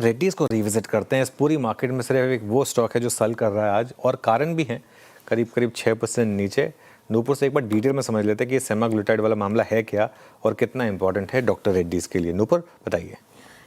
रेड्डीज़ को रिविजिट करते हैं। इस पूरी मार्केट में सिर्फ एक वो स्टॉक है जो सेल कर रहा है आज, और कारण भी हैं, करीब करीब 6% नीचे। नूपुर से एक बार डिटेल में समझ लेते हैं कि ये सेमाग्लूटाइड वाला मामला है क्या और कितना इंपॉर्टेंट है डॉक्टर रेड्डीज़ के लिए। नूपुर, बताइए।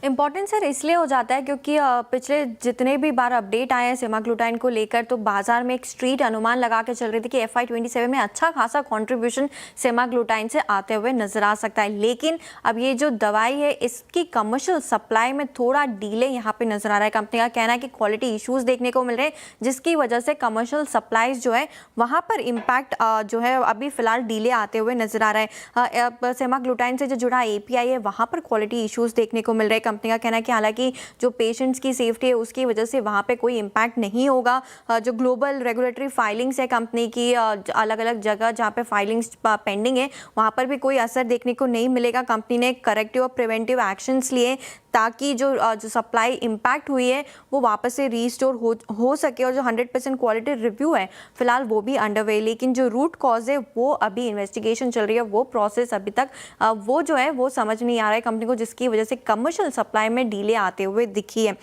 इम्पॉर्टेंट सर इसलिए हो जाता है क्योंकि पिछले जितने भी बार अपडेट आए हैं सेमाग्लूटाइड को लेकर, तो बाजार में एक स्ट्रीट अनुमान लगा के चल रही थी कि FY27 में अच्छा खासा कंट्रीब्यूशन सेमाग्लूटाइड से आते हुए नजर आ सकता है। लेकिन अब ये जो दवाई है इसकी कमर्शियल सप्लाई में थोड़ा डीले यहाँ पे नजर आ रहा है। कंपनी का कहना है कि क्वालिटी इशूज देखने को मिल रहे हैं, जिसकी वजह से कमर्शियल सप्लाईज जो है वहाँ पर इम्पैक्ट जो है अभी फिलहाल डीले आते हुए नजर आ रहा है। सेमाग्लूटाइड से जो जुड़ा API है वहाँ पर क्वालिटी इशूज देखने को मिल रहे हैं। कंपनी का कहना है कि हालांकि जो पेशेंट्स की सेफ्टी है उसकी वजह से वहाँ पे कोई इम्पैक्ट नहीं होगा। जो ग्लोबल रेगुलेटरी फाइलिंग्स है कंपनी की अलग अलग जगह जहाँ पे फाइलिंग्स पेंडिंग है वहाँ पर भी कोई असर देखने को नहीं मिलेगा। कंपनी ने करेक्टिव और प्रिवेंटिव एक्शंस लिए ताकि जो सप्लाई इम्पैक्ट हुई है वो वापस से रीस्टोर हो सके, और जो 100% क्वालिटी रिव्यू है फिलहाल वो भी अंडरवे। लेकिन जो रूट कॉज है वो अभी इन्वेस्टिगेशन चल रही है, वो प्रोसेस अभी तक वो जो है वो समझ नहीं आ रहा है कंपनी को, जिसकी वजह से कमर्शियल सप्लाई में डीले आते हुए दिखी है।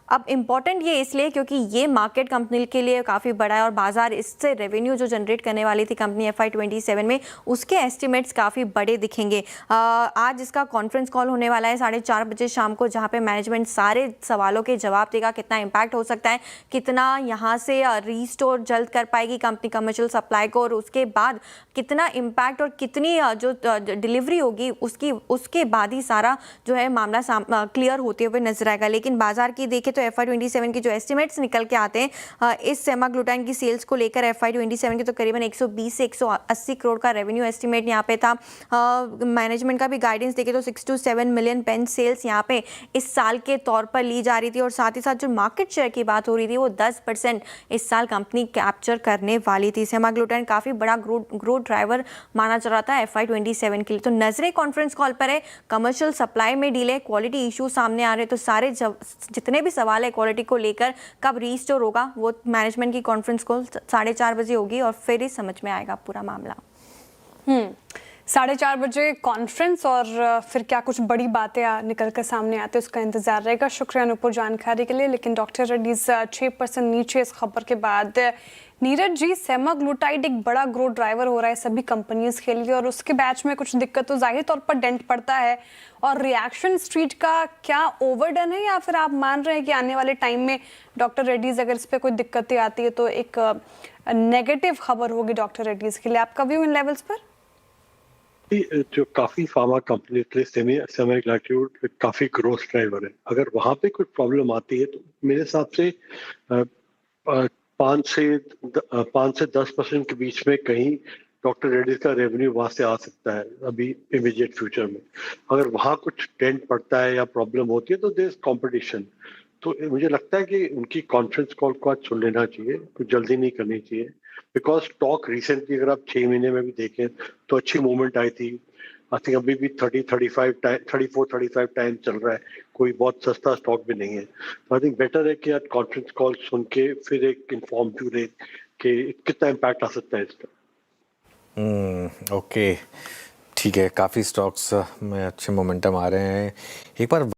अब इम्पॉर्टेंट ये इसलिए क्योंकि ये मार्केट कंपनी के लिए काफ़ी बड़ा है और बाजार इससे रेवेन्यू जो जनरेट करने वाली थी कंपनी FY27 में, उसके एस्टिमेट्स काफ़ी बड़े दिखेंगे। आज इसका कॉन्फ्रेंस कॉल होने वाला है 4:30 बजे शाम को, जहाँ पे मैनेजमेंट सारे सवालों के जवाब देगा। कितना इम्पैक्ट हो सकता है, कितना यहाँ से रीस्टोर जल्द कर पाएगी कंपनी कमर्शियल सप्लाई को, और उसके बाद कितना इम्पैक्ट और कितनी जो डिलीवरी होगी उसके बाद ही सारा जो है मामला क्लियर होते हुए नजर आएगा। लेकिन बाजार की देखें तो FY27 की जो एस्टिमेट्स निकल के आते हैं इस सेमाग्लूटाइड की सेल्स को लेकर FY27 के, तो करीबन 120 से 180 करोड़ का रेवेन्यू एस्टिमेट यहाँ पे था। मैनेजमेंट का भी गाइडेंस देखे तो 6 to 7 मिलियन पेन सेल्स यहाँ पे इस साल के तौर पर ली जा रही थी, और साथ ही साथ जो मार्केट शेयर की बात हो रही थी वो 10% इस साल कंपनी कैप्चर करने वाली थी। सेमाग्लूटाइड काफ़ी बड़ा ग्रोथ ड्राइवर माना जा रहा था FY27 के लिए। तो नजरें कॉन्फ्रेंस कॉल पर है, कमर्शियल सप्लाई में डीले, क्वालिटी इशू सामने आ रहे, तो सारे जितने भी सवाल है क्वालिटी को लेकर कब रीस्टोर होगा वो मैनेजमेंट की कॉन्फ्रेंस कॉल 4:30 बजे होगी और फिर ही समझ में आएगा पूरा मामला। 4:30 बजे कॉन्फ्रेंस, और फिर क्या कुछ बड़ी बातें निकल कर सामने आते हैं उसका इंतजार रहेगा। शुक्रिया अनूपुर जानकारी के लिए। लेकिन डॉक्टर रेड्डीज 6% नीचे इस खबर के बाद। नीरज जी, सेमाग्लूटाइड एक बड़ा ग्रोथ ड्राइवर हो रहा है सभी कंपनीज के लिए, और उसके बैच में कुछ दिक्कत तो जाहिर तौर पर डेंट पड़ता है, और रिएक्शन स्ट्रीट का क्या ओवरडन है, या फिर आप मान रहे हैं कि आने वाले टाइम में डॉक्टर रेड्डीज अगर इस पर कोई दिक्कतें आती है तो एक नेगेटिव खबर होगी डॉक्टर रेड्डीज के लिए? आपका व्यू इन लेवल्स पर? जो काफी फार्मा कंपनी के लिए सेमाग्लूटाइड काफी ग्रोथ ड्राइवर है। अगर वहां पे कोई प्रॉब्लम आती है तो मेरे हिसाब से 5 से 10% के बीच में कहीं डॉक्टर रेड्डीज का रेवेन्यू वहां से आ सकता है अभी इमीडिएट फ्यूचर में। अगर वहां कुछ डेंट पड़ता है या प्रॉब्लम होती है तो देयर इज कंपटीशन। तो मुझे लगता है कि उनकी कॉन्फ्रेंस कॉल को आज सुन लेना चाहिए, कुछ जल्दी नहीं करनी चाहिए। बिकॉज स्टॉक रिसेंटली अगर आप 6 महीने में भी देखें तो अच्छी मूवमेंट आई थी। आई थिंक अभी भी 34-35 टाइम चल रहा है, कोई बहुत सस्ता स्टॉक भी नहीं है। तो आई थिंक बेटर है कि आज कॉन्फ्रेंस कॉल सुन के फिर एक इन्फॉर्म व्यू ले कि कितना इम्पैक्ट आ सकता है इसका। ओके, ठीक है। काफ़ी स्टॉक्स में अच्छे मोमेंटम आ रहे हैं। एक बार